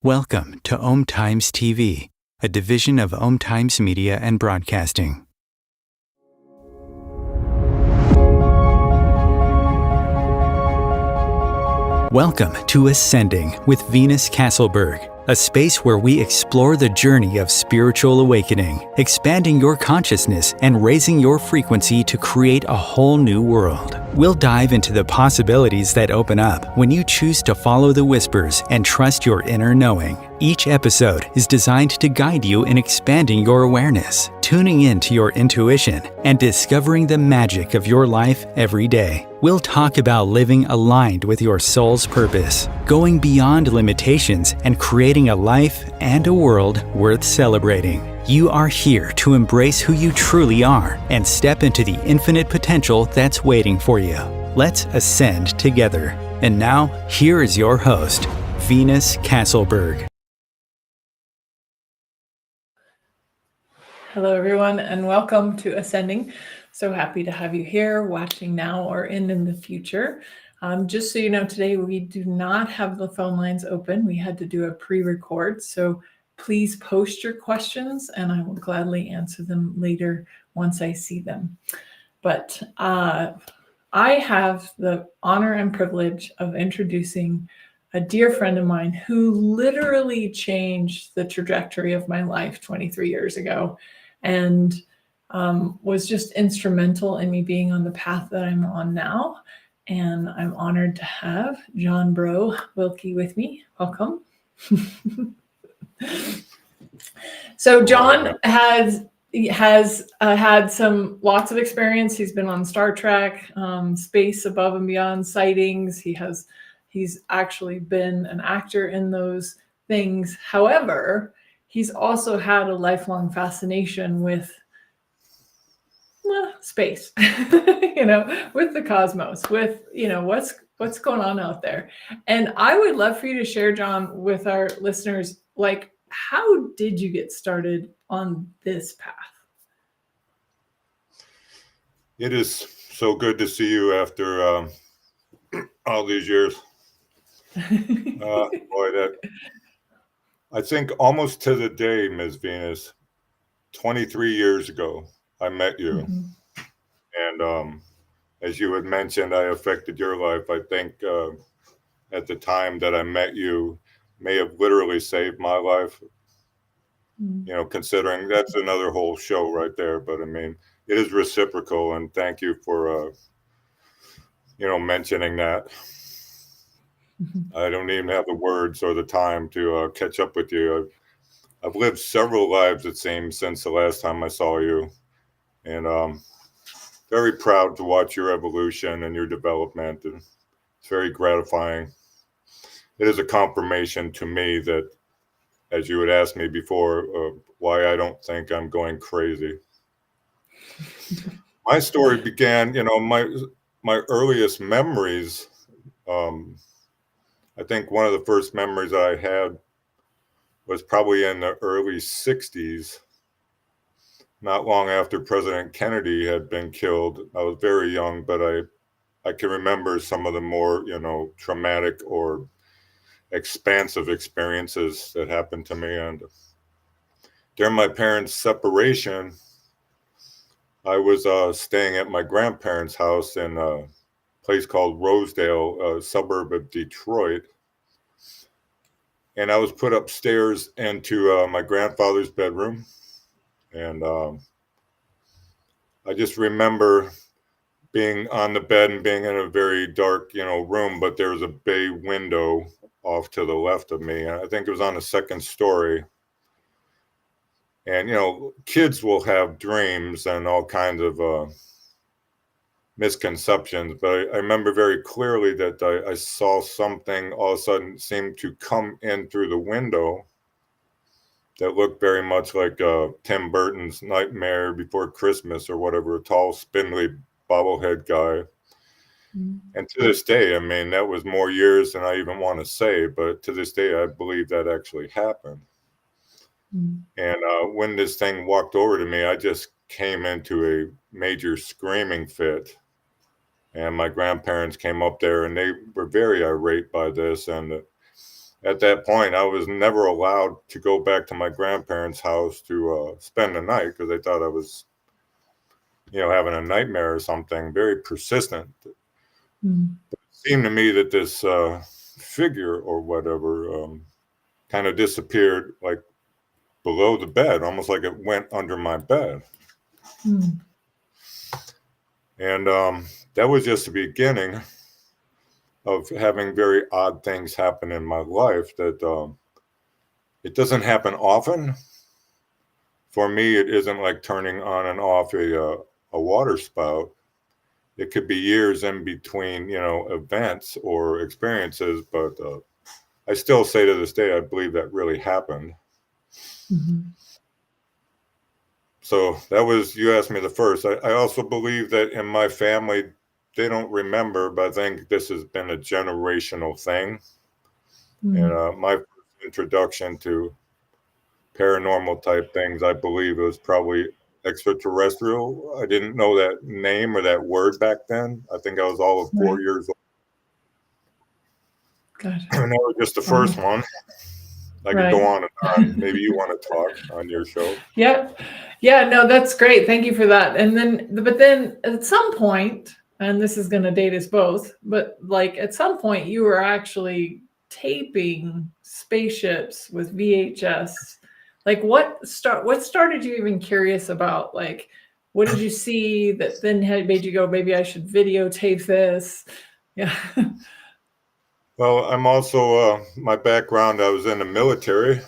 Welcome to Om Times TV, a division of Om Times Media and Broadcasting. Welcome to Ascending with Venus Castleberg, a space where we explore the journey of spiritual awakening, expanding your consciousness and raising your frequency to create a whole new world. We'll dive into the possibilities that open up when you choose to follow the whispers and trust your inner knowing. Each episode is designed to guide you in expanding your awareness, tuning into your intuition, and discovering the magic of your life every day. We'll talk about living aligned with your soul's purpose, going beyond limitations, and creating a life and a world worth celebrating. You are here to embrace who you truly are and step into the infinite potential that's waiting for you. Let's ascend together. And now, here is your host, Venus Castleberg. Hello, everyone, and welcome to Ascending. So happy to have you here, watching now or in the future. Just so you know, today we do not have the phone lines open. We had to do a pre-record, so please post your questions, and I will gladly answer them later once I see them. But I have the honor and privilege of introducing a dear friend of mine who literally changed the trajectory of my life 23 years ago, and was just instrumental in me being on the path that I'm on now. And I'm honored to have Johnbro Wilkie with me. Welcome. So John has had lots of experience. He's been on Star Trek, Space Above and Beyond, Sightings. He's actually been an actor in those things. However, he's also had a lifelong fascination with space, with the cosmos, with, what's going on out there. And I would love for you to share, John, with our listeners, like, how did you get started on this path? It is so good to see you after all these years. I think almost to the day, Ms. Venus, 23 years ago, I met you. Mm-hmm. And as you had mentioned, I affected your life. I think at the time that I met you may have literally saved my life. Mm-hmm. Considering that's another whole show right there. But I mean, it is reciprocal. And thank you for, mentioning that. I don't even have the words or the time to catch up with you. I've lived several lives, it seems, since the last time I saw you. And very proud to watch your evolution and your development. And it's very gratifying. It is a confirmation to me that, as you had asked me before, why I don't think I'm going crazy. My story began, my earliest memories. I think one of the first memories I had was probably in the early 60s, not long after President Kennedy had been killed. I was very young, but I can remember some of the more, traumatic or expansive experiences that happened to me. And during my parents' separation, I was staying at my grandparents' house in a place called Rosedale, a suburb of Detroit. And I was put upstairs into my grandfather's bedroom. And I just remember being on the bed and being in a very dark, room, but there was a bay window off to the left of me. And I think it was on the second story. And, kids will have dreams and all kinds of misconceptions, but I remember very clearly that I saw something all of a sudden seem to come in through the window that looked very much like Tim Burton's Nightmare Before Christmas or whatever, a tall, spindly bobblehead guy. Mm-hmm. And to this day, I mean, that was more years than I even want to say, but to this day, I believe that actually happened. Mm-hmm. And when this thing walked over to me, I just came into a major screaming fit. And my grandparents came up there and they were very irate by this. And at that point, I was never allowed to go back to my grandparents' house to spend the night because they thought I was, having a nightmare or something, very persistent. Mm. It seemed to me that this figure or whatever kind of disappeared like below the bed, almost like it went under my bed. Mm. And that was just the beginning of having very odd things happen in my life that it doesn't happen often. For me, it isn't like turning on and off a water spout. It could be years in between, events or experiences, but I still say to this day, I believe that really happened. Mm-hmm. So that was, you asked me the first. I also believe that in my family, they don't remember, but I think this has been a generational thing. Mm. And my first introduction to paranormal type things, I believe it was probably extraterrestrial. I didn't know that name or that word back then. I think I was all of 4 Right. years old. Gotcha. And that was just the Wow. first one. I could Right. go on and on. Maybe you want to talk on your show. Yep. Yeah, no, that's great. Thank you for that. But then at some point, and this is going to date us both, but like at some point you were actually taping spaceships with VHS. Like what started you even curious about, like, what did you see that then had made you go, maybe I should videotape this? Yeah. Well, I'm also, my background, I was in the military.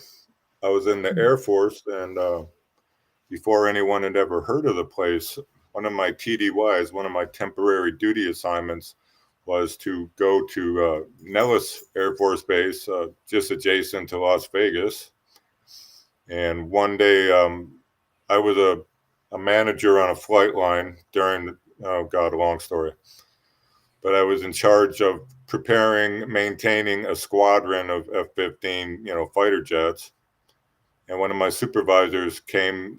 I was in the Air Force. And before anyone had ever heard of the place, one of my TDYs, one of my temporary duty assignments, was to go to Nellis Air Force Base, just adjacent to Las Vegas. And one day, I was a manager on a flight line during, oh God, a long story. But I was in charge of preparing, maintaining a squadron of F-15, fighter jets. And one of my supervisors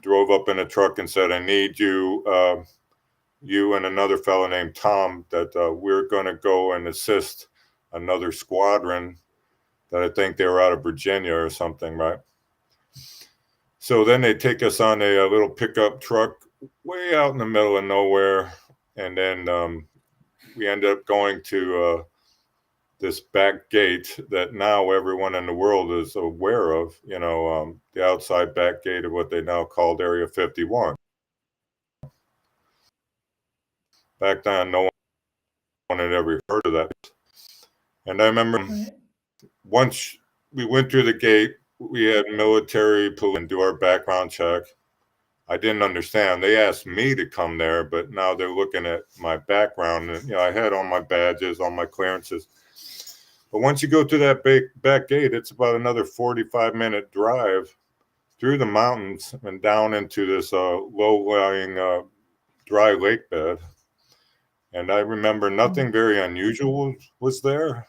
drove up in a truck and said, I need you, you and another fellow named Tom, that we're going to go and assist another squadron that I think they were out of Virginia or something, right? So then they take us on a little pickup truck way out in the middle of nowhere. And then we end up going to this back gate that now everyone in the world is aware of, the outside back gate of what they now called Area 51. Back then, no one had ever heard of that. And I remember once we went through the gate, we had military police and do our background check. I didn't understand. They asked me to come there, but now they're looking at my background. And, I had all my badges, all my clearances. But once you go through that back gate, it's about another 45-minute drive through the mountains and down into this low-lying dry lake bed. And I remember nothing very unusual was there.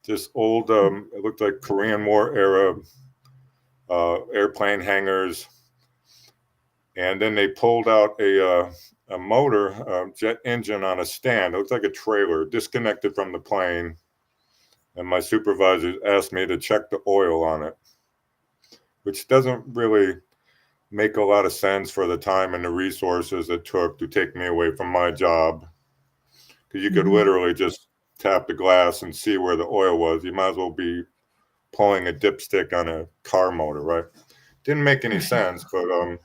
Just old, it looked like Korean War era airplane hangars. And then they pulled out a motor, jet engine on a stand. It looked like a trailer, disconnected from the plane. And my supervisor asked me to check the oil on it, which doesn't really make a lot of sense for the time and the resources it took to take me away from my job. Because you could literally just tap the glass and see where the oil was. You might as well be pulling a dipstick on a car motor, right? Didn't make any sense, but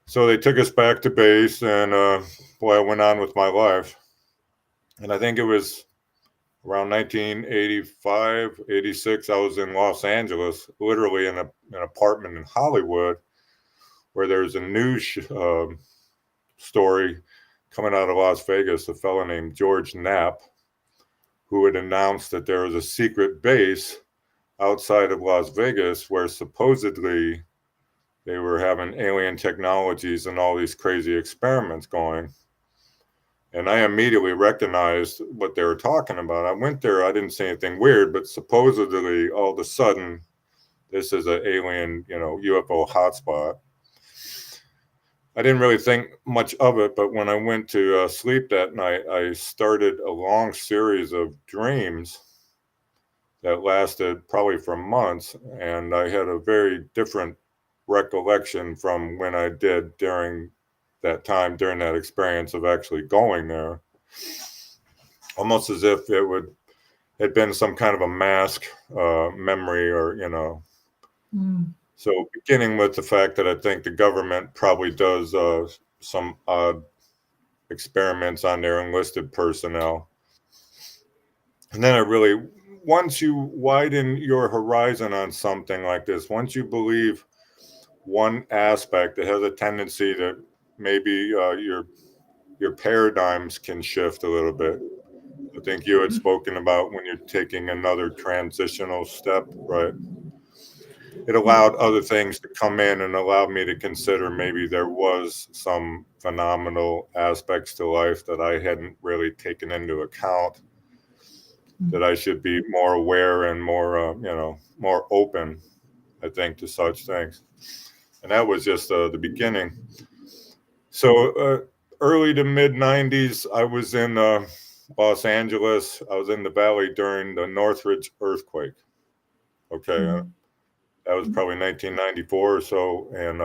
so they took us back to base, and I went on with my life. And I think it was around 1985, 86, I was in Los Angeles, literally in an apartment in Hollywood, where there's a news story coming out of Las Vegas, a fellow named George Knapp, who had announced that there was a secret base outside of Las Vegas where supposedly they were having alien technologies and all these crazy experiments going. And I immediately recognized what they were talking about. I went there, I didn't see anything weird, but supposedly all of a sudden, this is an alien, UFO hotspot. I didn't really think much of it, but when I went to sleep that night, I started a long series of dreams that lasted probably for months. And I had a very different recollection from when I did during that time, during that experience of actually going there. Almost as if had been some kind of a mask memory, or, So beginning with the fact that I think the government probably does some odd experiments on their enlisted personnel. And then once you widen your horizon on something like this, once you believe one aspect, it has a tendency that maybe your paradigms can shift a little bit. I think you had spoken about when you're taking another transitional step, right? It allowed other things to come in and allowed me to consider maybe there was some phenomenal aspects to life that I hadn't really taken into account, that I should be more aware and more, more open, I think, to such things. And that was just the beginning. So early to mid 90s, I was in Los Angeles. I was in the valley during the Northridge earthquake. Okay. That was probably 1994 or so. And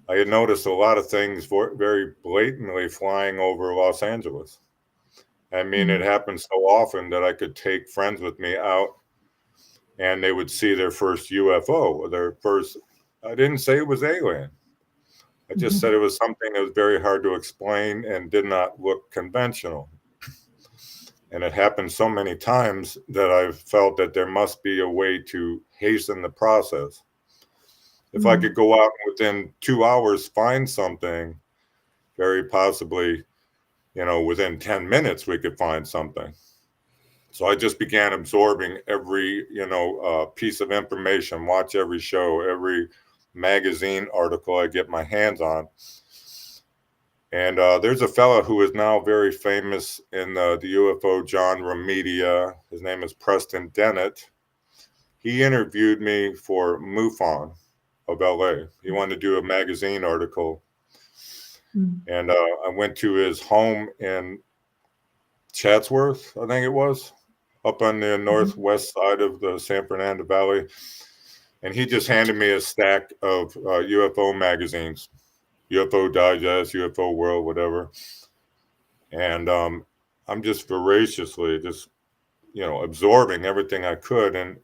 I had noticed a lot of things very blatantly flying over Los Angeles. I mean, it happened so often that I could take friends with me out and they would see their first UFO, I didn't say it was alien. I just said it was something that was very hard to explain and did not look conventional. And it happened so many times that I felt that there must be a way to hasten the process. If I could go out and within 2 hours find something, very possibly, within 10 minutes, we could find something. So I just began absorbing every, piece of information, watch every show, every magazine article I get my hands on. And there's a fella who is now very famous in the UFO genre media. His name is Preston Dennett. He interviewed me for MUFON of LA. He wanted to do a magazine article. And I went to his home in Chatsworth, I think it was, up on the northwest side of the San Fernando Valley. And he just handed me a stack of UFO magazines, UFO Digest, UFO World, whatever. And I'm just voraciously absorbing everything I could. And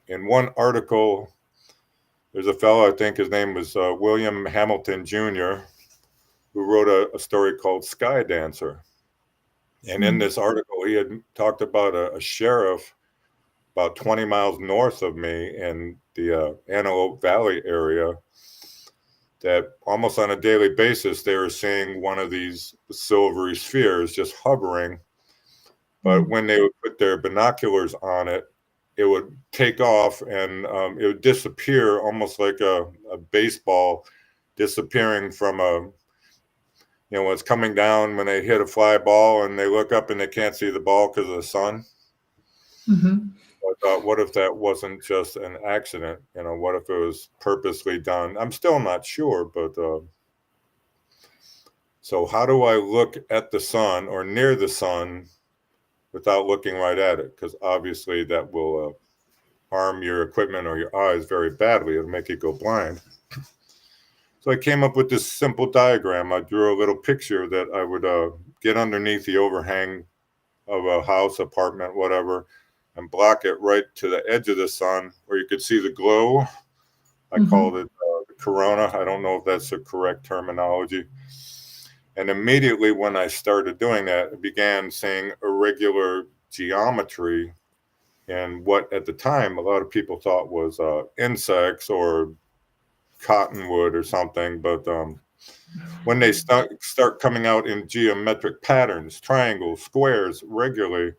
in one article, there's a fellow, I think his name was William Hamilton Jr., who wrote a story called Sky Dancer. And in this article, he had talked about a sheriff about 20 miles north of me in the Antelope Valley area, that almost on a daily basis, they were seeing one of these silvery spheres just hovering. But when they would put their binoculars on it, it would take off and it would disappear, almost like a baseball disappearing from when it's coming down, when they hit a fly ball and they look up and they can't see the ball because of the sun. I thought, what if that wasn't just an accident? What if it was purposely done? I'm still not sure, but so how do I look at the sun or near the sun without looking right at it? Because obviously that will harm your equipment or your eyes very badly. It'll make you go blind. So I came up with this simple diagram. I drew a little picture that I would get underneath the overhang of a house, apartment, whatever, and block it right to the edge of the sun where you could see the glow. I called it the corona. I don't know if that's the correct terminology. And immediately when I started doing that, I began seeing irregular geometry and what at the time a lot of people thought was insects or cottonwood or something. But when they start coming out in geometric patterns, triangles, squares regularly,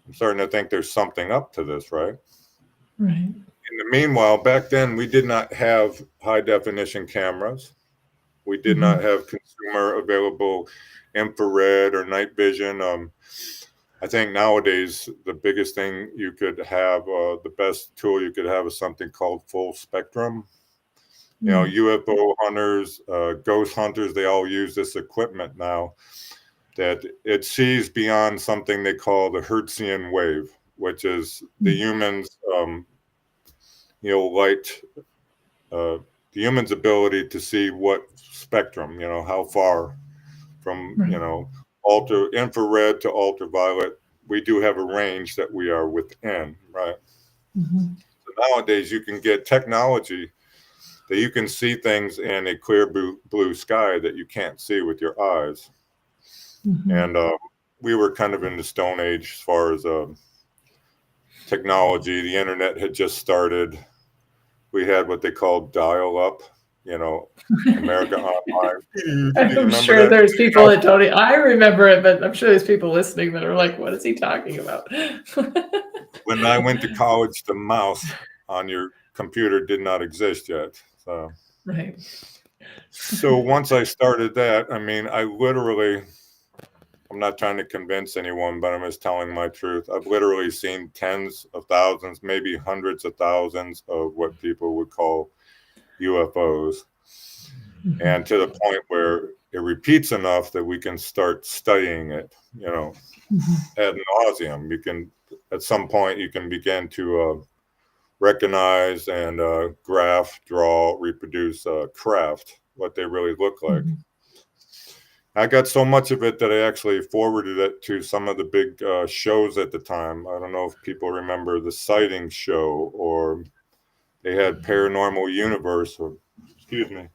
I'm starting to think there's something up to this, right? Right. In the meanwhile, back then, we did not have high definition cameras. We did not have consumer available infrared or night vision. I think nowadays, the biggest thing you could have, the best tool you could have is something called full spectrum. UFO hunters, ghost hunters, they all use this equipment now that it sees beyond something they call the Hertzian wave. which is the humans, light, the human's ability to see what spectrum, how far from, infrared to ultraviolet. We do have a range that we are within, right? So nowadays you can get technology that you can see things in a clear blue sky that you can't see with your eyes. And we were kind of in the Stone Age as far as technology. The internet had just started. We had what they called dial-up, America Online. I'm sure there's people that don't. I remember it, but I'm sure there's people listening that are like, "What is he talking about?" When I went to college, the mouse on your computer did not exist yet. So. Right. So once I started that, I mean, I'm not trying to convince anyone, but I'm just telling my truth. I've literally seen tens of thousands, maybe hundreds of thousands of what people would call UFOs. And to the point where it repeats enough that we can start studying it, ad nauseum. At some point, you can begin to recognize and graph, draw, reproduce, craft what they really look like. I got so much of it that I actually forwarded it to some of the big shows at the time. I don't know if people remember the Sightings show, or they had Paranormal Universe, or, excuse me.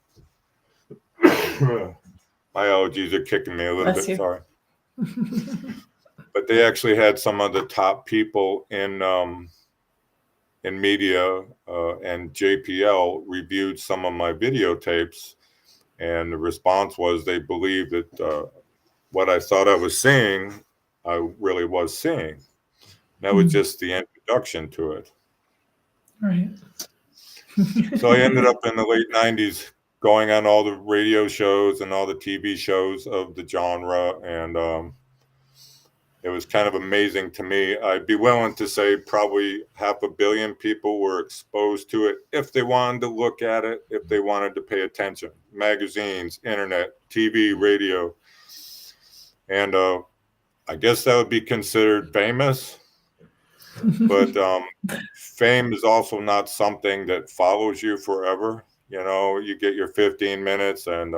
My allergies are kicking me a little bit, sorry. But they actually had some of the top people in media, and JPL reviewed some of my videotapes. And the response was they believed that what I thought I was seeing, I really was seeing. That was just the introduction to it. Right. So I ended up in the late 90s going on all the radio shows and all the TV shows of the genre. And it was kind of amazing to me. I'd be willing to say probably 500 million people were exposed to it if they wanted to look at it, if they wanted to pay attention. Magazines, internet, TV, radio. And I guess that would be considered famous. But fame is also not something that follows you forever. You get your 15 minutes and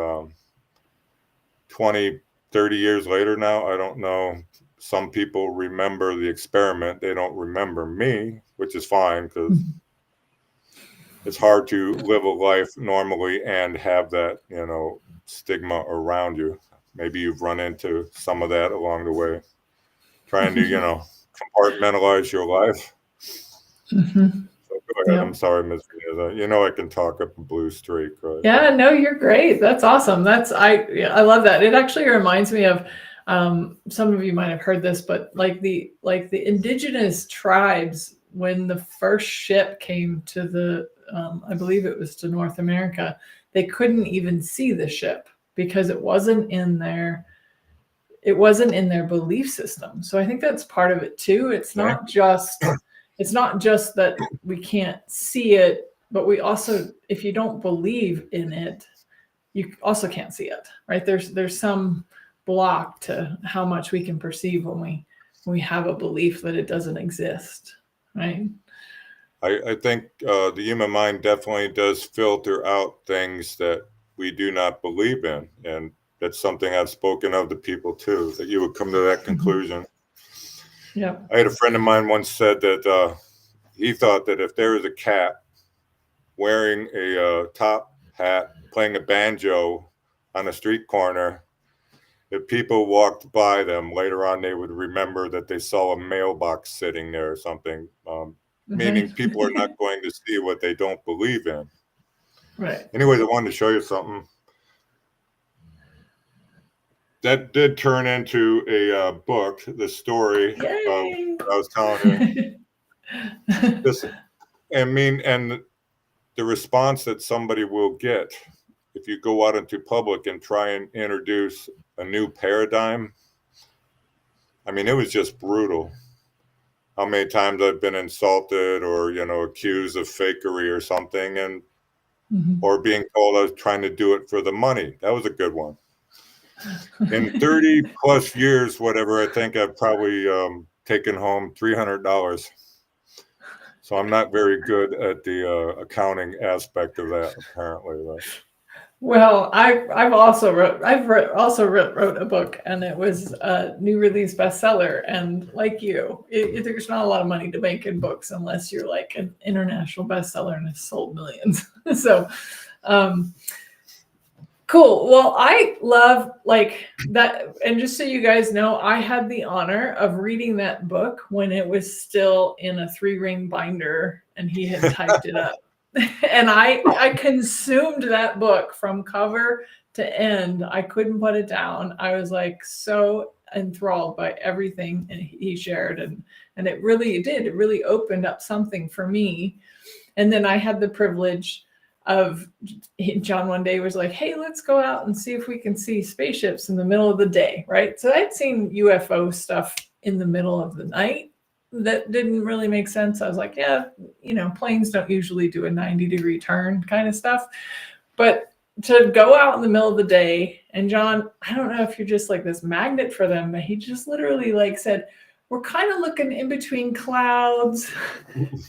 20, 30 years later now, I don't know. Some people remember the experiment. They don't remember me, which is fine, because it's hard to live a life normally and have that, stigma around you. Maybe you've run into some of that along the way, trying to, compartmentalize your life. So go ahead. I'm sorry, Ms. Veneza. I can talk up a blue streak, right? Yeah, no, you're great. That's awesome. I love that. It actually reminds me of, some of you might have heard this, but like the indigenous tribes, when the first ship came to the, I believe it was to North America, they couldn't even see the ship because it wasn't in their belief system. So I think that's part of it too. It's not just that we can't see it, but we also, if you don't believe in it, you also can't see it, right? There's some block to how much we can perceive when we have a belief that it doesn't exist, right? I think the human mind definitely does filter out things that we do not believe in. And that's something I've spoken of to people too, that you would come to that conclusion. Yeah. I had a friend of mine once said that he thought that if there was a cat wearing a top hat, playing a banjo on a street corner, if people walked by them later on, they would remember that they saw a mailbox sitting there or something, meaning people are not going to see what they don't believe in. Right. Anyways, I wanted to show you something. That did turn into a book, the story of what I was telling you. This, and the response that somebody will get if you go out into public and try and introduce a new paradigm. I mean, it was just brutal. How many times I've been insulted or, accused of fakery or something, and or being told I was trying to do it for the money. That was a good one. In 30 plus years, whatever, I think I've probably taken home $300. So I'm not very good at the accounting aspect of that, apparently. Well, I've also wrote a book, and it was a new release bestseller. And like you, there's not a lot of money to make in books unless you're like an international bestseller and it's sold millions. So, cool. Well, I love like that. And just so you guys know, I had the honor of reading that book when it was still in a 3-ring binder and he had typed it up. And I consumed that book from cover to end. I couldn't put it down. I was like so enthralled by everything he shared. And it did. It really opened up something for me. And then I had the privilege of John one day was like, hey, let's go out and see if we can see spaceships in the middle of the day, right? So I'd seen UFO stuff in the middle of the night. That didn't really make sense. I was like, yeah, planes don't usually do a 90-degree turn kind of stuff. But to go out in the middle of the day, and John, I don't know if you're just like this magnet for them, but he just literally like said, we're kind of looking in between clouds.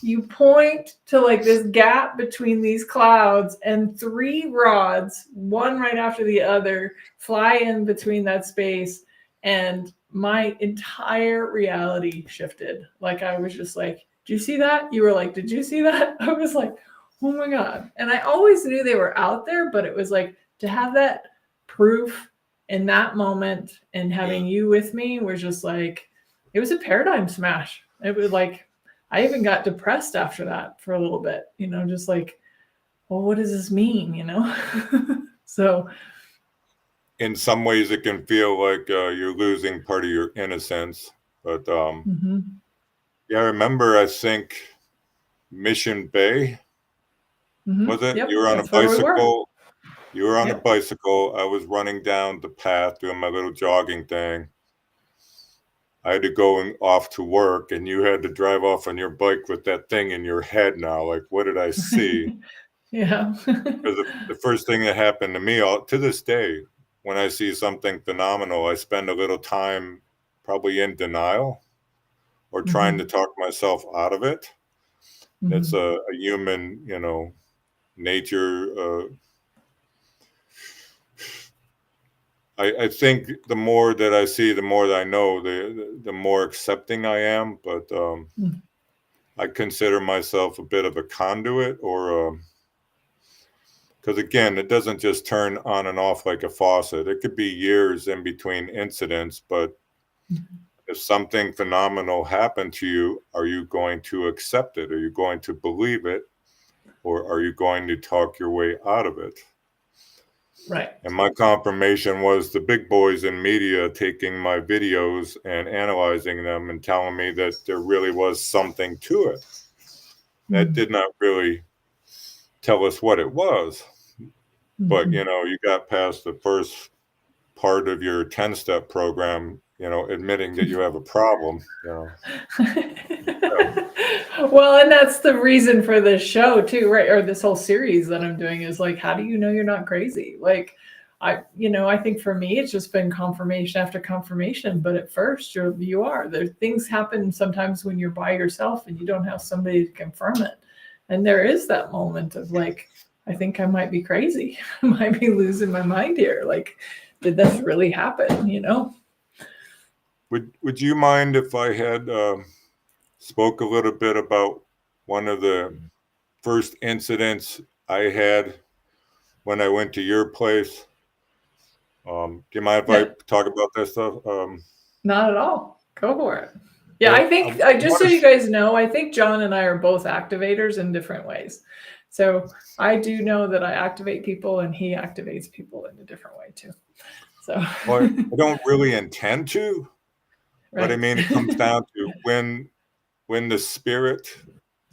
You point to like this gap between these clouds, and 3 rods, one right after the other, fly in between that space. And my entire reality shifted. Like I was just like, did you see that? You were like, did you see that? I was like, oh my God. And I always knew they were out there, but it was like to have that proof in that moment and having you with me was just like, it was a paradigm smash. It was like, I even got depressed after that for a little bit, just like, well, what does this mean? So In some ways, it can feel like you're losing part of your innocence. But yeah, I remember, I think, Mission Bay, was it? Yep, You were on a that's where we were. bicycle. You were on a Yep. bicycle. I was running down the path doing my little jogging thing. I had to go off to work, and you had to drive off on your bike with that thing in your head now. Like, what did I see? Yeah. Because the first thing that happened to me, to this day, when I see something phenomenal, I spend a little time probably in denial or trying to talk myself out of it. That's a human, nature. I think the more that I see, the more that I know, the more accepting I am. But I consider myself a bit of a conduit, or because again, it doesn't just turn on and off like a faucet. It could be years in between incidents, but if something phenomenal happened to you, are you going to accept it? Are you going to believe it? Or are you going to talk your way out of it? Right. And my confirmation was the big boys in media taking my videos and analyzing them and telling me that there really was something to it. That did not really tell us what it was. But, you got past the first part of your 10-step program, admitting that you have a problem, Well, and that's the reason for this show too, right? Or this whole series that I'm doing is like, how do you know you're not crazy? Like, I think for me, it's just been confirmation after confirmation. But at first you are. There things happen sometimes when you're by yourself and you don't have somebody to confirm it. And there is that moment of like, I think I might be crazy. I might be losing my mind here. Like, did this really happen? Would you mind if I had spoke a little bit about one of the first incidents I had when I went to your place? Do you mind if I talk about that stuff? Not at all. Go for it. Yeah, well, I think just so you guys know, I think John and I are both activators in different ways. So I do know that I activate people and he activates people in a different way too. So well, I don't really intend to, right. but I mean, it comes down to when the spirit,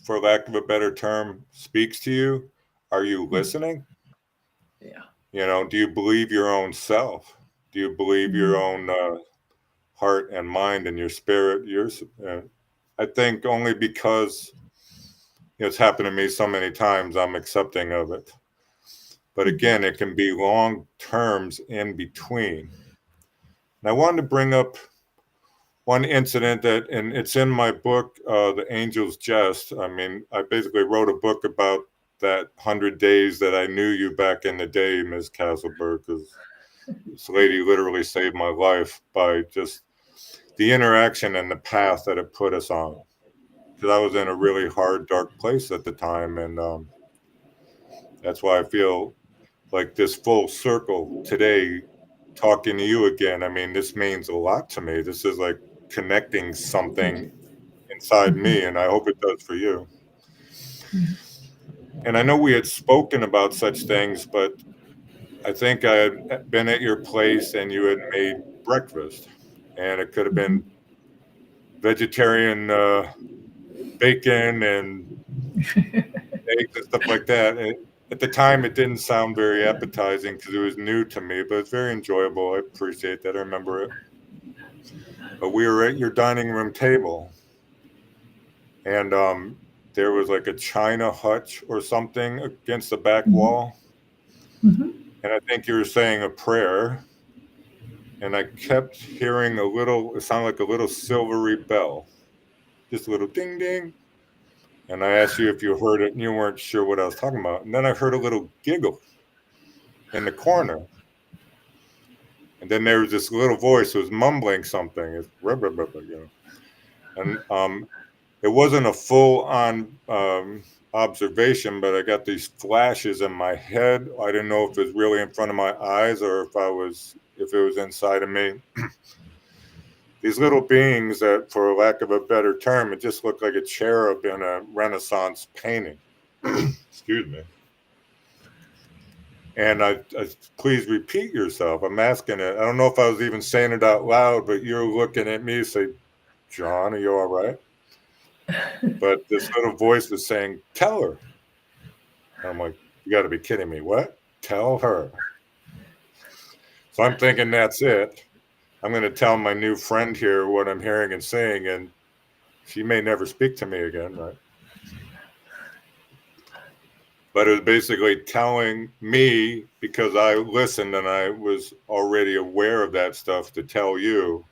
for lack of a better term, speaks to you, are you listening? Yeah. Do you believe your own self? Do you believe your own heart and mind and your spirit? I think only because it's happened to me so many times, I'm accepting of it. But again, it can be long terms in between. And I wanted to bring up one incident that, and it's in my book, The Angel's Jest. I mean, I basically wrote a book about that 100 days that I knew you back in the day, Ms. Castleberg, because this lady literally saved my life by just the interaction and the path that it put us on. Because I was in a really hard, dark place at the time, and that's why I feel like this full circle today, talking to you again. I mean, this means a lot to me. This is like connecting something inside me, and I hope it does for you. And I know we had spoken about such things, but I think I had been at your place and you had made breakfast, and it could have been vegetarian bacon and eggs and stuff like that. At the time, it didn't sound very appetizing because it was new to me, but it's very enjoyable. I appreciate that. I remember it. But we were at your dining room table, and there was like a china hutch or something against the back wall. And I think you were saying a prayer, and I kept hearing a little, it sounded like a little silvery bell, just a little ding ding. And I asked you if you heard it, and you weren't sure what I was talking about. And then I heard a little giggle in the corner. And then there was this little voice that was mumbling something. It's, you know. And it wasn't a full-on observation, but I got these flashes in my head. I didn't know if it was really in front of my eyes or if it was inside of me. These little beings that, for lack of a better term, it just looked like a cherub in a Renaissance painting. Excuse me. And I please repeat yourself. I'm asking it. I don't know if I was even saying it out loud, but you're looking at me, say, John, are you all right? But this little voice was saying, tell her. And I'm like, you got to be kidding me. What? Tell her. So I'm thinking that's it. I'm going to tell my new friend here what I'm hearing and saying, and she may never speak to me again, right? But it was basically telling me, because I listened and I was already aware of that stuff, to tell you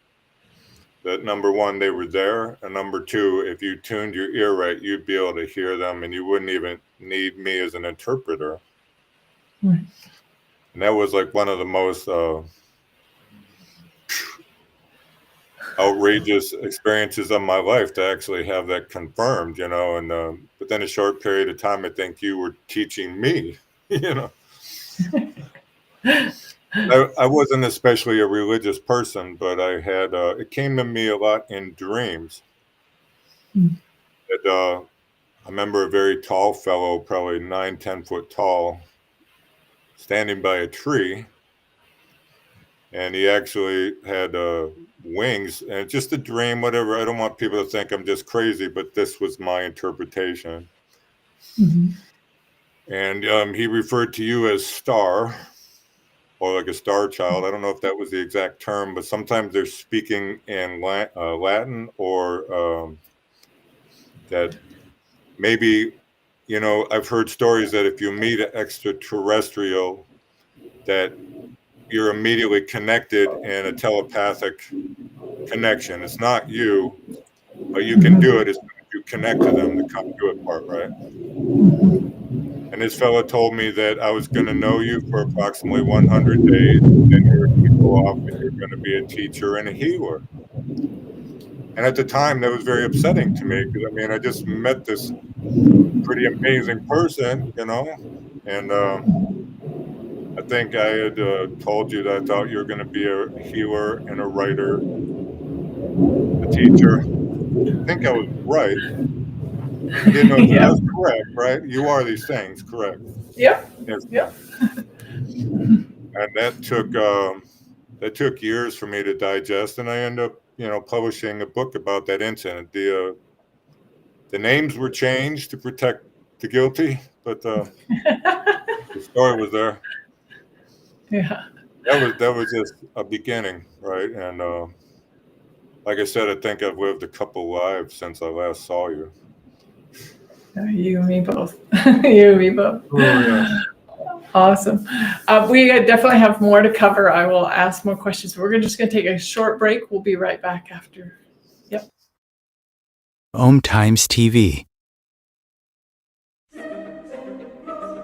that number one, they were there, and number two, if you tuned your ear right, you'd be able to hear them, and you wouldn't even need me as an interpreter. Right. And that was like one of the most outrageous experiences of my life, to actually have that confirmed, you know. And within a short period of time, I think you were teaching me, you know. I wasn't especially a religious person, but I had it came to me a lot in dreams. I remember a very tall fellow, probably 9-10 foot tall, standing by a tree, and he actually had wings. And just a dream, whatever. I don't want people to think I'm just crazy, but this was my interpretation. And he referred to you as Star, or like a star child. I don't know if that was the exact term, but sometimes they're speaking in Latin, or that maybe, you know, I've heard stories that if you meet an extraterrestrial, that you're immediately connected in a telepathic connection. It's not you, but you can do it as soon as you connect to them, the come to it part, right? And this fellow told me that I was going to know you for approximately 100 days, and then you're going to go off and you're going to be a teacher and a healer. And at the time, that was very upsetting to me, because I mean, I just met this pretty amazing person, you know, and I think I had told you that I thought you were going to be a healer and a writer, a teacher. I think I was right. I didn't know if that was correct, right? You are these things, correct? Yep. Yes. Yep. And that took years for me to digest, and I ended up, you know, publishing a book about that incident. The names were changed to protect the guilty, but the story was there. Yeah. That was just a beginning, right? And like I said, I think I've lived a couple lives since I last saw you. You and me both. You and me both. Oh, yeah. Awesome. We definitely have more to cover. I will ask more questions. We're just going to take a short break. We'll be right back after Om Times TV.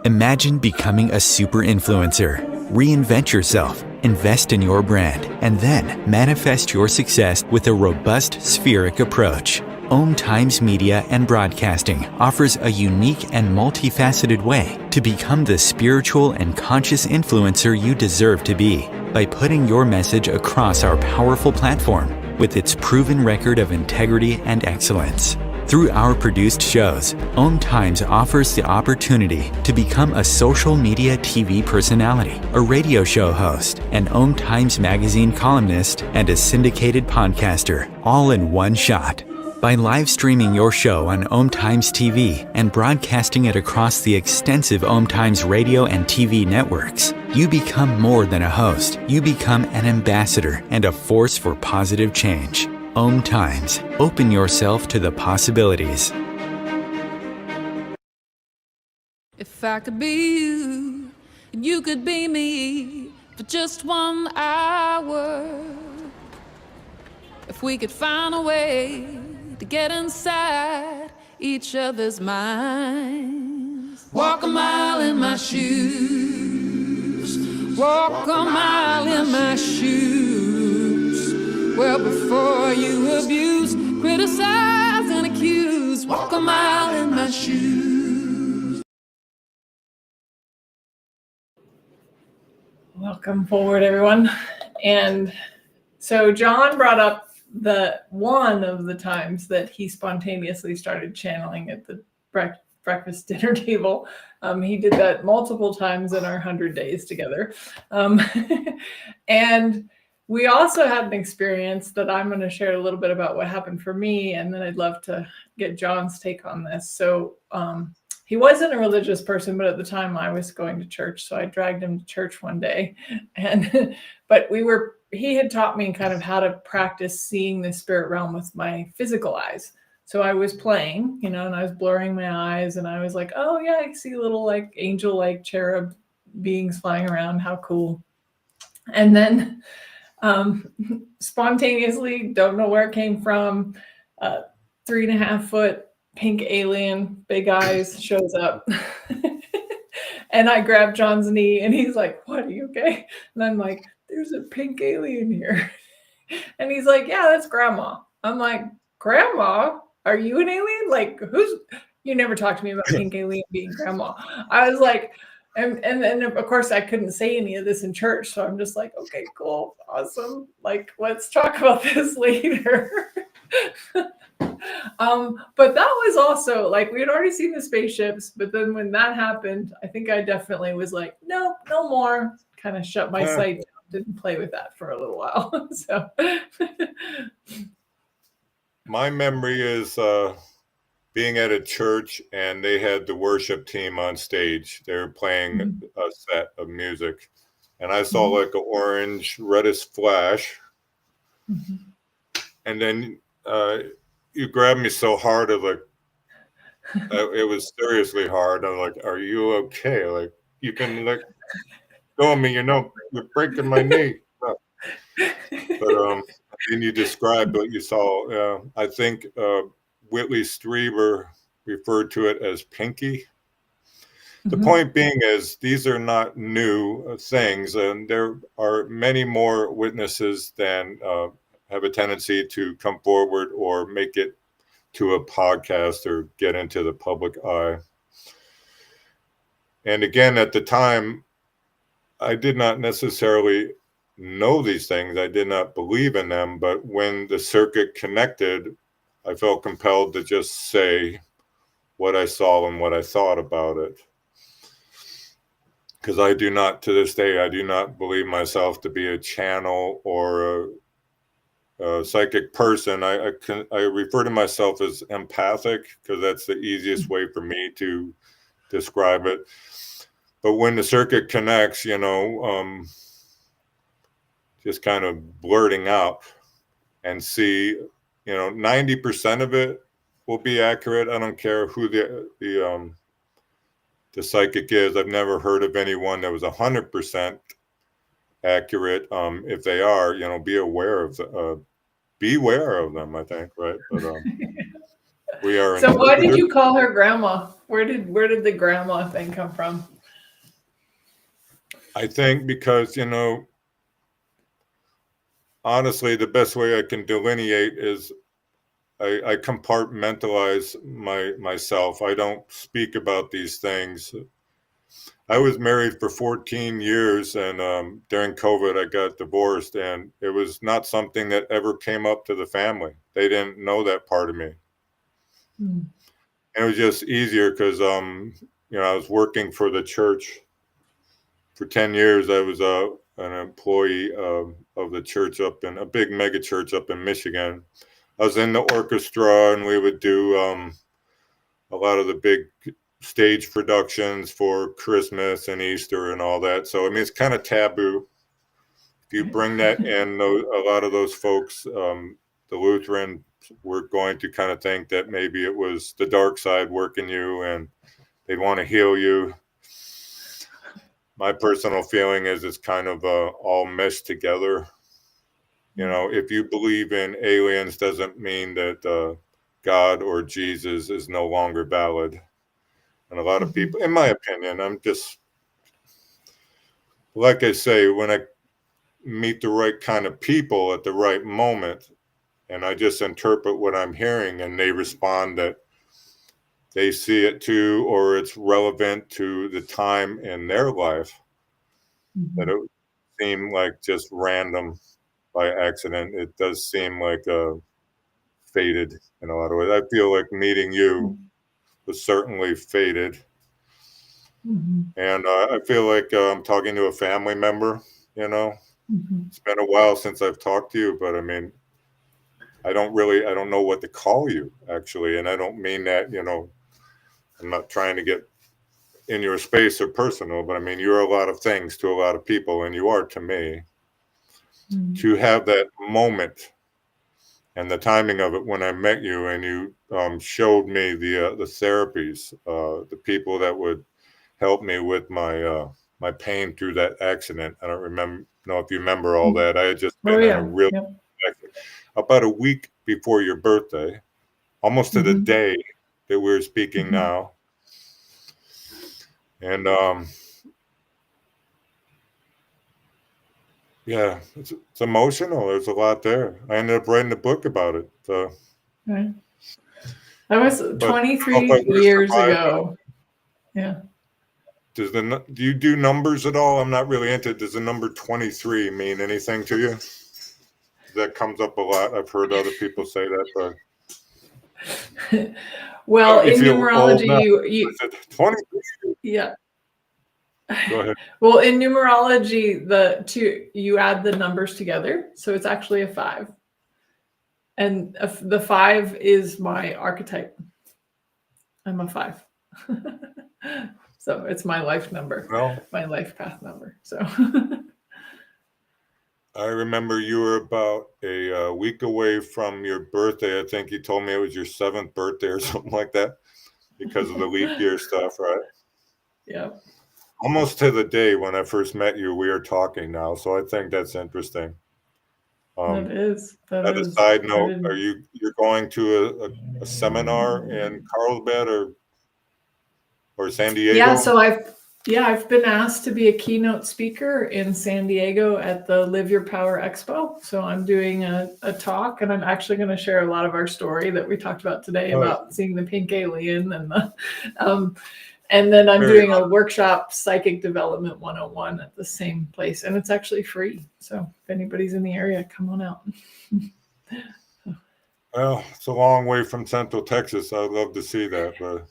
Imagine becoming a super influencer. Reinvent yourself, invest in your brand, and then manifest your success with a robust spheric approach. Om Times Media and Broadcasting offers a unique and multifaceted way to become the spiritual and conscious influencer you deserve to be by putting your message across our powerful platform with its proven record of integrity and excellence. Through our produced shows, Om Times offers the opportunity to become a social media TV personality, a radio show host, an Om Times magazine columnist, and a syndicated podcaster, all in one shot. By live streaming your show on Om Times TV and broadcasting it across the extensive Om Times radio and TV networks, you become more than a host. You become an ambassador and a force for positive change. Om Times. Open yourself to the possibilities. If I could be you, and you could be me for just 1 hour. If we could find a way to get inside each other's minds. Walk a mile in my shoes. Walk a mile in my shoes. Well, before you abuse, criticize, and accuse, walk a mile in my shoes. Welcome forward, everyone. And so John brought up one of the times that he spontaneously started channeling at the breakfast dinner table. He did that multiple times in our 100 days together. And we also had an experience that I'm going to share a little bit about what happened for me, and then I'd love to get John's take on this. So he wasn't a religious person, but at the time I was going to church, so I dragged him to church one day. But he had taught me kind of how to practice seeing the spirit realm with my physical eyes. So I was playing, and I was blurring my eyes, and I was like, oh yeah, I see little like angel-like cherub beings flying around. How cool. And then spontaneously, don't know where it came from, 3.5-foot pink alien, big eyes, shows up. And I grabbed John's knee, and he's like, what, are you okay? And I'm like, there's a pink alien here. And he's like, yeah, that's grandma. I'm like, grandma? Are you an alien? Like, you never talked to me about pink alien being grandma. I was like, and then of course I couldn't say any of this in church. So I'm just like, okay, cool. Awesome. Like, let's talk about this later. But that was also like, we had already seen the spaceships, but then when that happened, I think I definitely was like, no more, kind of shut my sight down, didn't play with that for a little while. So my memory is being at a church, and they had the worship team on stage. They were playing a set of music, and I saw like an orange reddish flash. And then you grabbed me so hard, it was seriously hard. I'm like, are you okay? Like, you can like go on me, you're breaking my knee. But then you described what you saw. I think Whitley Strieber referred to it as Pinky. The point being is, these are not new things, and there are many more witnesses than have a tendency to come forward or make it to a podcast or get into the public eye. And again, at the time, I did not necessarily know these things. I did not believe in them. But when the circuit connected, I felt compelled to just say what I saw and what I thought about it. Because I do not, to this day, I do not believe myself to be a channel or a psychic person. I refer to myself as empathic, because that's the easiest way for me to describe it. But when the circuit connects, just kind of blurting out and see, 90% of it will be accurate. I don't care who the psychic is. I've never heard of anyone that was 100% accurate. If they are, beware of them, I think, right? But We are So why did interpreters. you call her grandma? Where did the grandma thing come from? I think because, honestly, the best way I can delineate is I compartmentalize myself. I don't speak about these things. I was married for 14 years, and during COVID, I got divorced, and it was not something that ever came up to the family. They didn't know that part of me. Mm. And it was just easier because, I was working for the church for 10 years. I was an employee of the church a big mega church up in Michigan. I was in the orchestra, and we would do a lot of the big stage productions for Christmas and Easter and all that. So, I mean, it's kind of taboo. If you bring that in, a lot of those folks, the Lutheran, were going to kind of think that maybe it was the dark side working you and they want to heal you. My personal feeling is it's kind of all meshed together. If you believe in aliens, doesn't mean that God or Jesus is no longer valid. And a lot of people, in my opinion, I'm just, like I say, when I meet the right kind of people at the right moment, and I just interpret what I'm hearing, and they respond that they see it too, or it's relevant to the time in their life, that it seemed like just random by accident. It does seem like fated in a lot of ways. I feel like meeting you was certainly fated. And I feel like I'm talking to a family member, It's been a while since I've talked to you, but I mean, I don't know what to call you, actually. And I don't mean that, I'm not trying to get in your space or personal, but I mean, you're a lot of things to a lot of people, and you are to me. To have that moment and the timing of it when I met you, and you showed me the therapies, the people that would help me with my pain through that accident. I don't know if you remember all that. I had just been in a real accident about a week before your birthday, almost to the day that we're speaking now. And yeah, it's emotional. There's a lot there. I ended up writing a book about it. Right. That was But 23 years ago. Yeah. Do you do numbers at all? I'm not really into it. Does the number 23 mean anything to you? That comes up a lot. I've heard other people say that, but well, in numerology, you 23. Yeah. Go ahead. Well, in numerology, you add the numbers together, so it's actually a 5, and the 5 is my archetype. I'm a 5, so it's my life number, my life path number. So I remember you were about a week away from your birthday. I think you told me it was your 7th birthday or something like that, because of the leap year stuff, right? Yeah. Almost to the day when I first met you, we are talking now. So I think that's interesting. That is. As a side note, you're going to a seminar in Carlsbad or San Diego? Yeah, so I've been asked to be a keynote speaker in San Diego at the Live Your Power Expo. So I'm doing a talk, and I'm actually going to share a lot of our story that we talked about today about seeing the pink alien and then I'm doing a workshop, Psychic Development 101, at the same place. And it's actually free. So if anybody's in the area, come on out. Well, it's a long way from Central Texas. I'd love to see that, but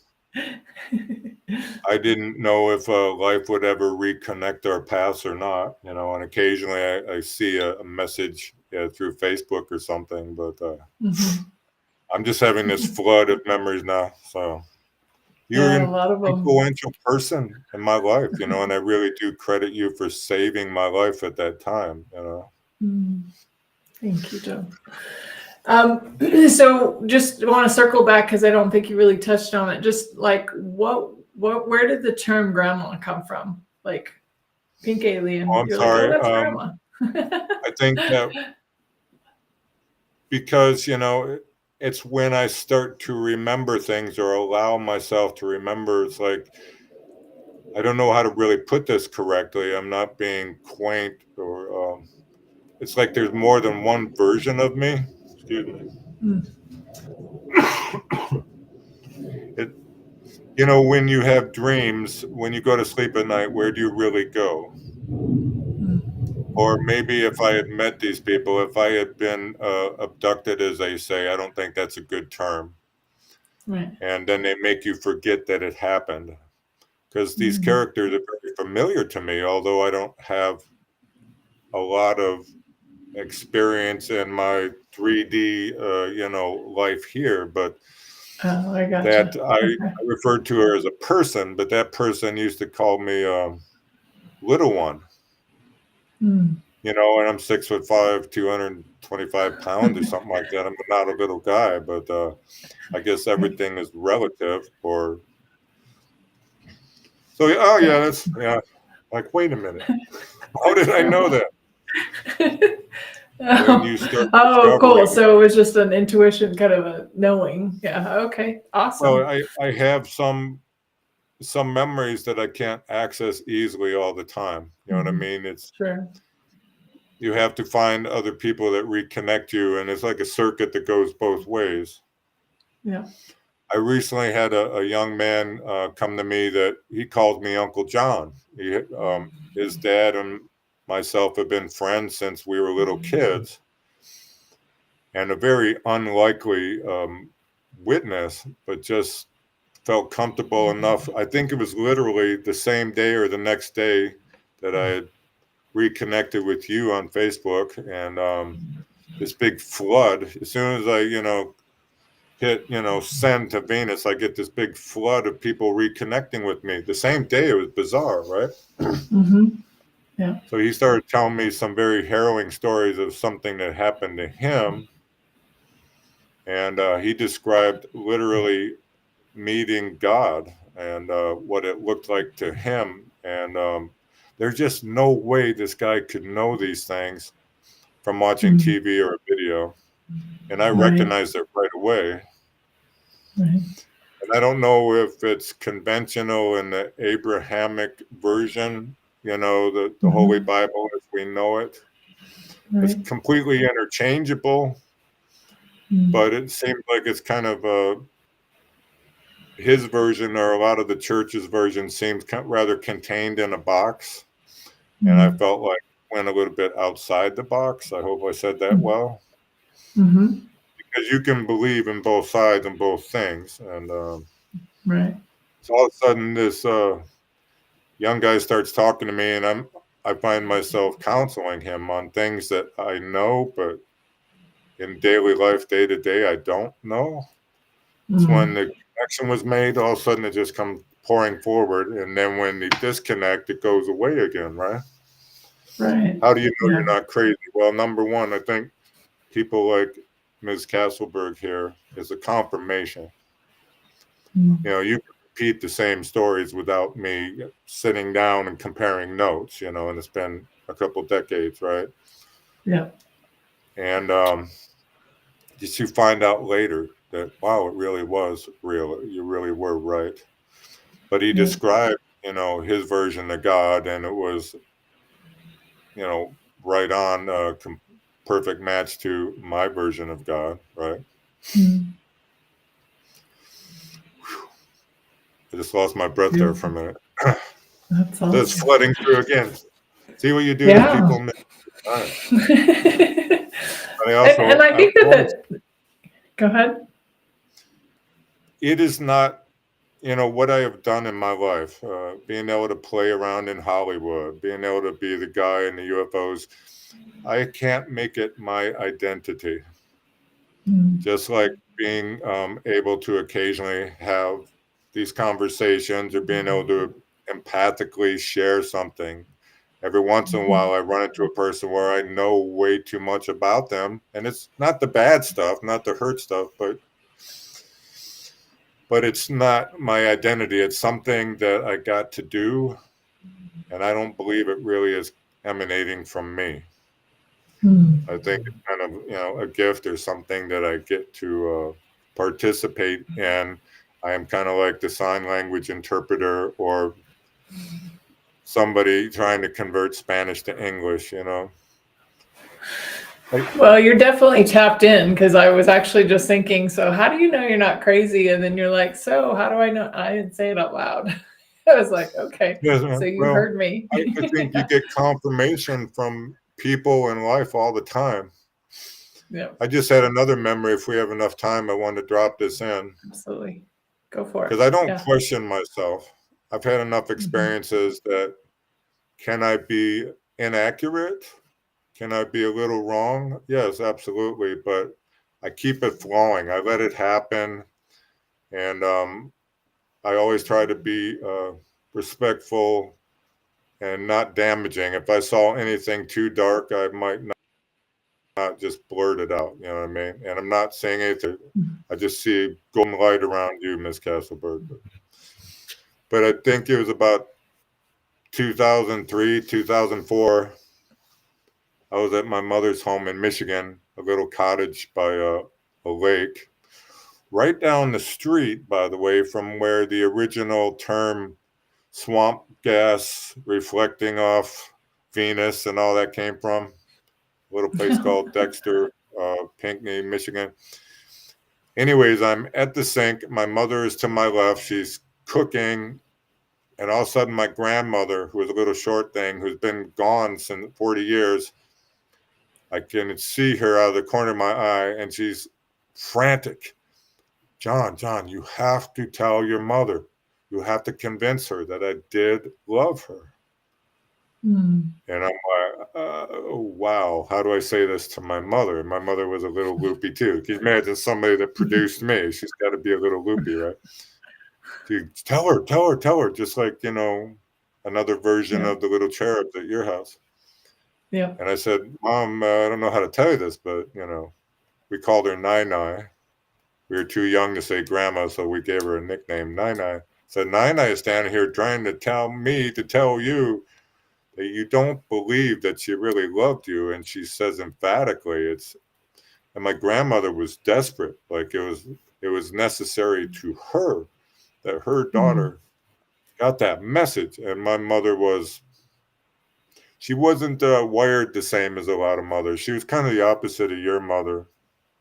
I didn't know if life would ever reconnect our paths or not, and occasionally I see a message through Facebook or something, but I'm just having this flood of memories now. So you're an influential person in my life, and I really do credit you for saving my life at that time, Thank you, Joe. So just want to circle back because I don't think you really touched on it. Just like where did the term grandma come from? Like pink alien. Oh, I'm sorry. Like, oh, that's grandma. I think that because, in it's when I start to remember things or allow myself to remember. It's like, I don't know how to really put this correctly. I'm not being quaint or it's like there's more than one version of me. Excuse me. It, when you have dreams, when you go to sleep at night, where do you really go? Or maybe if I had met these people, if I had been abducted, as they say, I don't think that's a good term. Right. And then they make you forget that it happened. Because these characters are very familiar to me, although I don't have a lot of experience in my 3D, life here. But Oh, I gotcha. that I Okay. referred to her as a person, but that person used to call me little one. And I'm 6'5", 225 pounds or something like that. I'm not a little guy, but I guess everything is relative. Or so. Oh yeah, that's Like, wait a minute, how did I know that? When you start cool. So it was just an intuition, kind of a knowing. Yeah. Okay. Awesome. Well, I have some memories that I can't access easily all the time. You know what I mean? It's sure. You have to find other people that reconnect you, and it's like a circuit that goes both ways. Yeah. I recently had a young man come to me that he calls me Uncle John. His dad and myself have been friends since we were little kids, and a very unlikely witness, but just felt comfortable enough. I think it was literally the same day or the next day that I had reconnected with you on Facebook, and this big flood. As soon as I, hit, send to Venus, I get this big flood of people reconnecting with me. The same day, it was bizarre, right? Yeah. So he started telling me some very harrowing stories of something that happened to him. And he described literally meeting God and what it looked like to him. And there's just no way this guy could know these things from watching TV or a video. And I recognized it right away. And I don't know if it's conventional in the Abrahamic version, the Holy Bible as we know it. It's completely interchangeable, but it seems like it's kind of his version, or a lot of the church's version, seems rather contained in a box. And I felt like I went a little bit outside the box. I hope I said that well. Because you can believe in both sides and both things. And so all of a sudden this young guy starts talking to me, and I find myself counseling him on things that I know, but in daily life, day to day, I don't know. It's when the connection was made, all of a sudden it just comes pouring forward. And then when the disconnect, it goes away again, right? Right. How do you know you're not crazy? Well, number one, I think people like Ms. Castleberg here is a confirmation. You can repeat the same stories without me sitting down and comparing notes, and it's been a couple decades, right? Yeah. And just you find out later that, wow, it really was real. You really were right. But he described, his version of God, and it was, right on, perfect match to my version of God, right? I just lost my breath there for a minute. That's awesome. It's flooding through again. See what you do to people. And I think that go ahead. It is not, what I have done in my life, being able to play around in Hollywood, being able to be the guy in the UFOs. I can't make it my identity. Just like being able to occasionally have these conversations or being able to empathically share something. Every once in a while, I run into a person where I know way too much about them. And it's not the bad stuff, not the hurt stuff, but it's not my identity. It's something that I got to do. And I don't believe it really is emanating from me. I think it's kind of, a gift or something that I get to participate in. I am kind of like the sign language interpreter or somebody trying to convert Spanish to English, Well, you're definitely tapped in, because I was actually just thinking, so how do you know you're not crazy? And then you're like, so how do I know? I didn't say it out loud. I was like, okay, Yes, so you well, heard me. I think you get confirmation from people in life all the time. Yeah, I just had another memory. If we have enough time, I want to drop this in absolutely. Go for it. because I don't Yeah. question myself. I've had enough experiences that can I be inaccurate? Can I be a little wrong? Yes, absolutely. But I keep it flowing. I let it happen. And I always try to be respectful and not damaging. If I saw anything too dark, I might not just blurt it out. You know what I mean? And I'm not saying anything. I just see golden light around you, Miss Castleberg. But I think it was about 2003, 2004. I was at my mother's home in Michigan, a little cottage by a lake, right down the street, by the way, from where the original term swamp gas reflecting off Venus and all that came from. A little place called Dexter, Pinckney, Michigan. Anyways, I'm at the sink. My mother is to my left. She's cooking. And all of a sudden, my grandmother, who was a little short thing, who's been gone since 40 years, I can see her out of the corner of my eye, and she's frantic. John, you have to tell your mother. You have to convince her that I did love her. And I'm like, oh, wow, how do I say this to my mother? And my mother was a little loopy too. Can you imagine somebody that produced me? She's got to be a little loopy, right? Tell her, just like, another version of the little cherubs at your house. Yeah. And I said, Mom, I don't know how to tell you this, but, we called her Nai. We were too young to say grandma, so we gave her a nickname, Nai. So Nai is standing here trying to tell me to tell you that you don't believe that she really loved you. And she says emphatically, and my grandmother was desperate. Like it was necessary to her that her daughter got that message. And my mother she wasn't wired the same as a lot of mothers. She was kind of the opposite of your mother,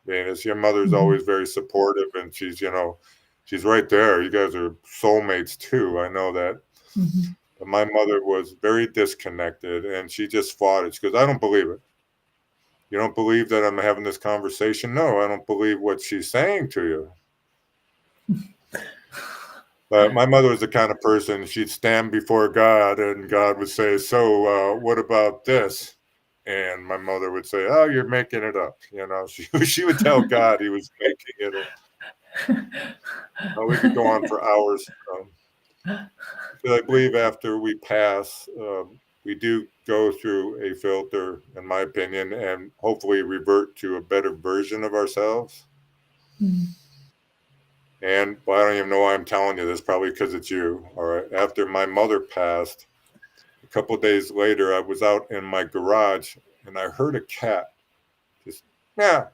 Venus. Your mother's always very supportive, and she's right there. You guys are soulmates too. I know that. But my mother was very disconnected, and she just fought it. She goes, I don't believe it. You don't believe that I'm having this conversation? No, I don't believe what she's saying to you. But my mother was the kind of person, she'd stand before God, and God would say, so what about this? And my mother would say, oh, you're making it up. She would tell God he was making it up. We could go on for hours. But I believe after we pass, we do go through a filter, in my opinion, and hopefully revert to a better version of ourselves. And I don't even know why I'm telling you this, probably because it's you. All right. After my mother passed, a couple of days later, I was out in my garage and I heard a cat just meow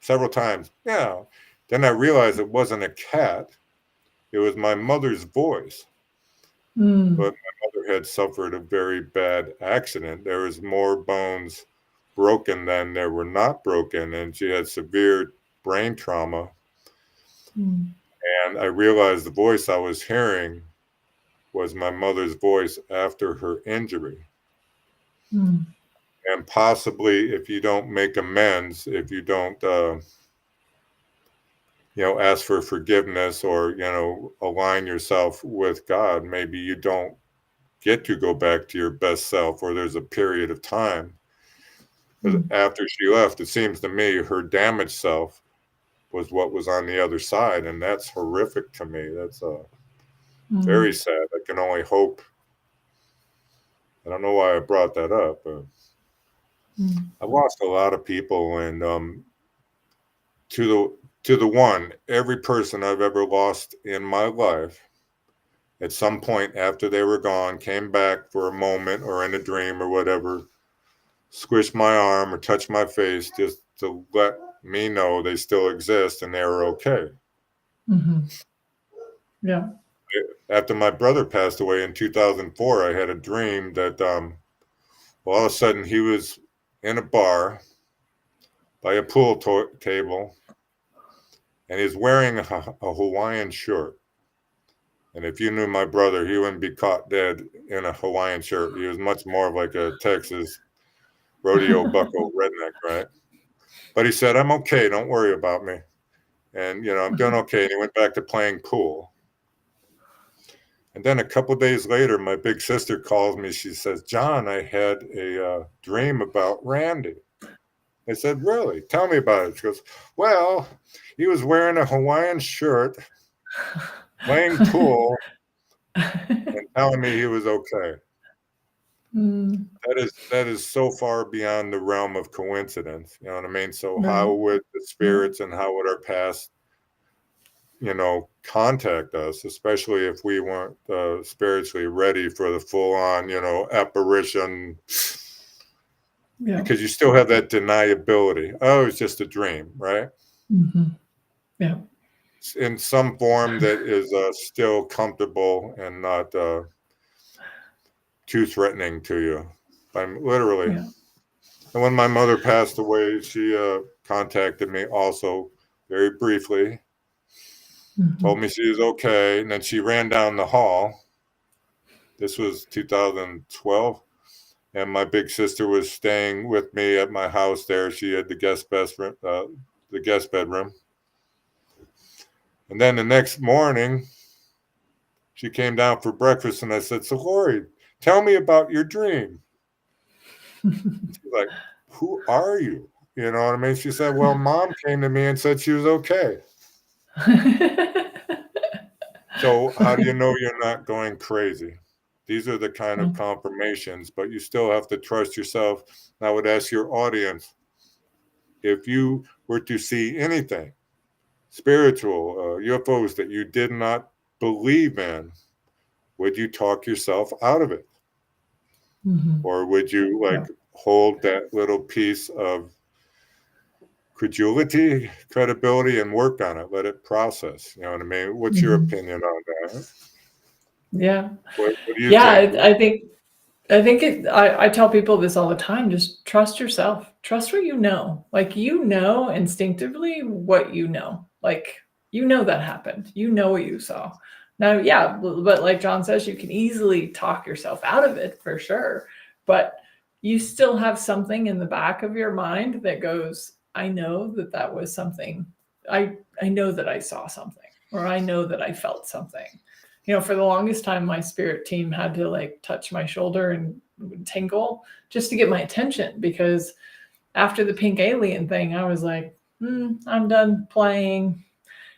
several times. Meow. Then I realized it wasn't a cat. It was my mother's voice. But my mother had suffered a very bad accident. There was more bones broken than there were not broken, and she had severe brain trauma. And I realized the voice I was hearing was my mother's voice after her injury. And possibly if you don't make amends, if you don't, ask for forgiveness or, align yourself with God, maybe you don't get to go back to your best self, or there's a period of time. After she left, it seems to me her damaged self was what was on the other side. And that's horrific to me. That's very sad. I can only hope. I don't know why I brought that up, but I've lost a lot of people, and to the one, every person I've ever lost in my life, at some point after they were gone, came back for a moment or in a dream or whatever, squish my arm or touch my face just to let me know they still exist and they were okay. Mm-hmm. Yeah. After my brother passed away in 2004, I had a dream that all of a sudden he was in a bar by a pool table, and he's wearing a Hawaiian shirt. And if you knew my brother, he wouldn't be caught dead in a Hawaiian shirt. He was much more of like a Texas rodeo bucko redneck, right? But he said, I'm okay. Don't worry about me. And, I'm doing okay. And he went back to playing pool. And then a couple of days later, my big sister calls me. She says, John, I had a dream about Randy. I said, really? Tell me about it. She goes, well, he was wearing a Hawaiian shirt, playing pool, and telling me he was okay. Mm. That is so far beyond the realm of coincidence. You know what I mean? So Right. How would the spirits and how would our past, contact us, especially if we weren't spiritually ready for the full-on, apparition? Yeah. Because you still have that deniability. Oh, it's just a dream, right? Mm-hmm. Yeah. In some form that is still comfortable and not too threatening to you. I'm literally. Yeah. And when my mother passed away, she contacted me also very briefly, Mm-hmm. told me she was okay, and then she ran down the hall. This was 2012, and my big sister was staying with me at my house there. She had the guest bedroom. And then the next morning, she came down for breakfast, and I said, so Lori, tell me about your dream. She's like, who are you? You know what I mean? She said, well, Mom came to me and said she was okay. So how do you know you're not going crazy? These are the kind of confirmations, but you still have to trust yourself. And I would ask your audience, if you were to see anything spiritual, UFOs that you did not believe in, would you talk yourself out of it? Mm-hmm. Or would you hold that little piece of credibility, and work on it, let it process? You know what I mean? What's your opinion on that? Yeah. What do you think? I think I tell people this all the time. Just trust yourself. Trust what you know. Like, instinctively what you know. Like, that happened. You know what you saw. Now, yeah, but like John says, you can easily talk yourself out of it for sure. But you still have something in the back of your mind that goes, I know that was something. I know that I saw something, or I know that I felt something. For the longest time, my spirit team had to touch my shoulder and tingle just to get my attention, because after the pink alien thing, I was like, I'm done playing.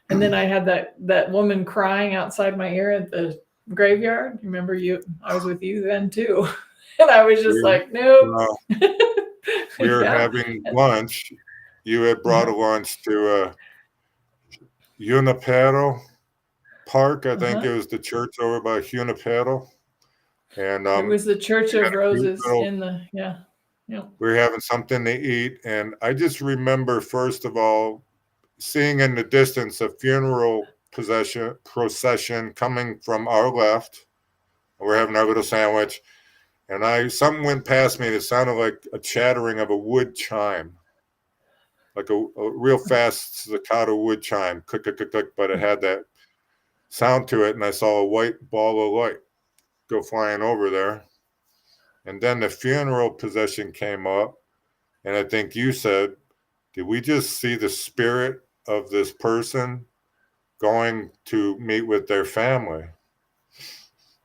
And then I had that woman crying outside my ear at the graveyard. Remember I was with you then too. And I was just like, nope. We were having lunch. You had brought a lunch to Junipero Park. I think it was the church over by Junipero. And it was the Church of Roses in the, we were having something to eat. And I just remember, first of all, seeing in the distance a funeral procession coming from our left. We're having our little sandwich. And something went past me that sounded like a chattering of a wood chime, like a real fast staccato wood chime, click, click, click, click, but it had that sound to it. And I saw a white ball of light go flying over there. And then the funeral procession came up. And I think you said, did we just see the spirit of this person going to meet with their family?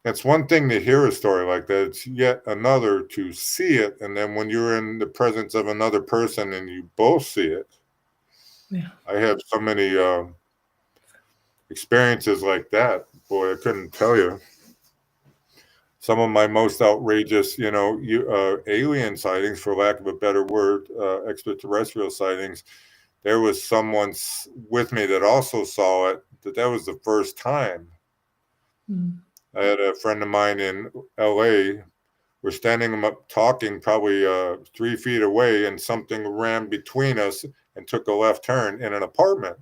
It's one thing to hear a story like that. It's yet another to see it. And then when you're in the presence of another person and you both see it. Yeah. I have so many experiences like that. Boy, I couldn't tell you. Some of my most outrageous, alien sightings, for lack of a better word, extraterrestrial sightings. There was someone with me that also saw it. That was the first time. I had a friend of mine in LA we're standing up talking probably 3 feet away, and something ran between us and took a left turn in an apartment.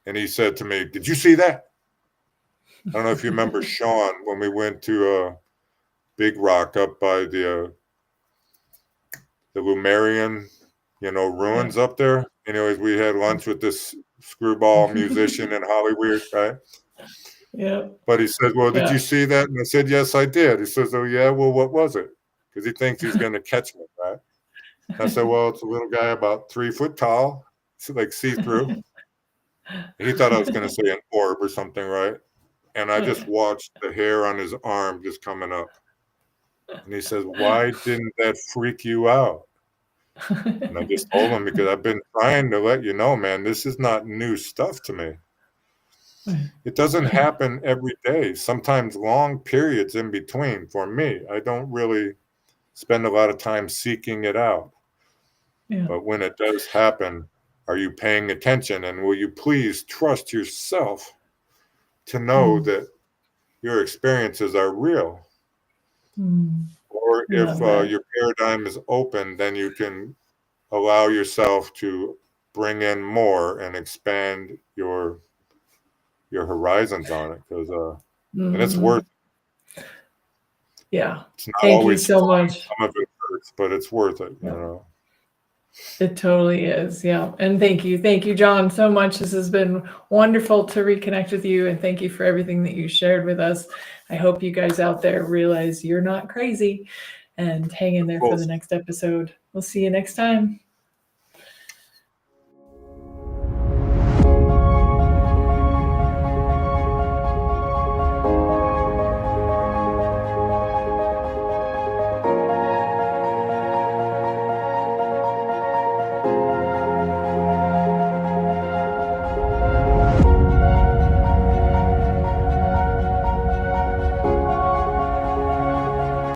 And he said to me, "Did you see that?" I don't know if you remember Sean, when we went to Big Rock up by the Lumerian, ruins up there. Anyways, we had lunch with this screwball musician in Hollywood, right? Yeah. But he said, "Well, did you see that?" And I said, "Yes, I did." He says, "Oh, yeah, well, what was it?" Because he thinks he's going to catch me, right? I said, "Well, it's a little guy about 3 foot tall, like see-through." He thought I was going to say an orb or something, right? And I just watched the hair on his arm just coming up. And he says, "Why didn't that freak you out?" And I just told him, because I've been trying to let you know, man, this is not new stuff to me. It doesn't happen every day. Sometimes long periods in between for me. I don't really spend a lot of time seeking it out. Yeah. But when it does happen, are you paying attention? And will you please trust yourself to know that your experiences are real? Or if your paradigm is open, then you can allow yourself to bring in more and expand your horizons on it, because and it's worth it. Yeah. It's not Thank you always so fun. much. Some of it hurts, but it's worth it, It totally is. Yeah. And thank you, John, so much. This has been wonderful to reconnect with you, and thank you for everything that you shared with us. I hope you guys out there realize you're not crazy, and hang in there for the next episode. We'll see you next time.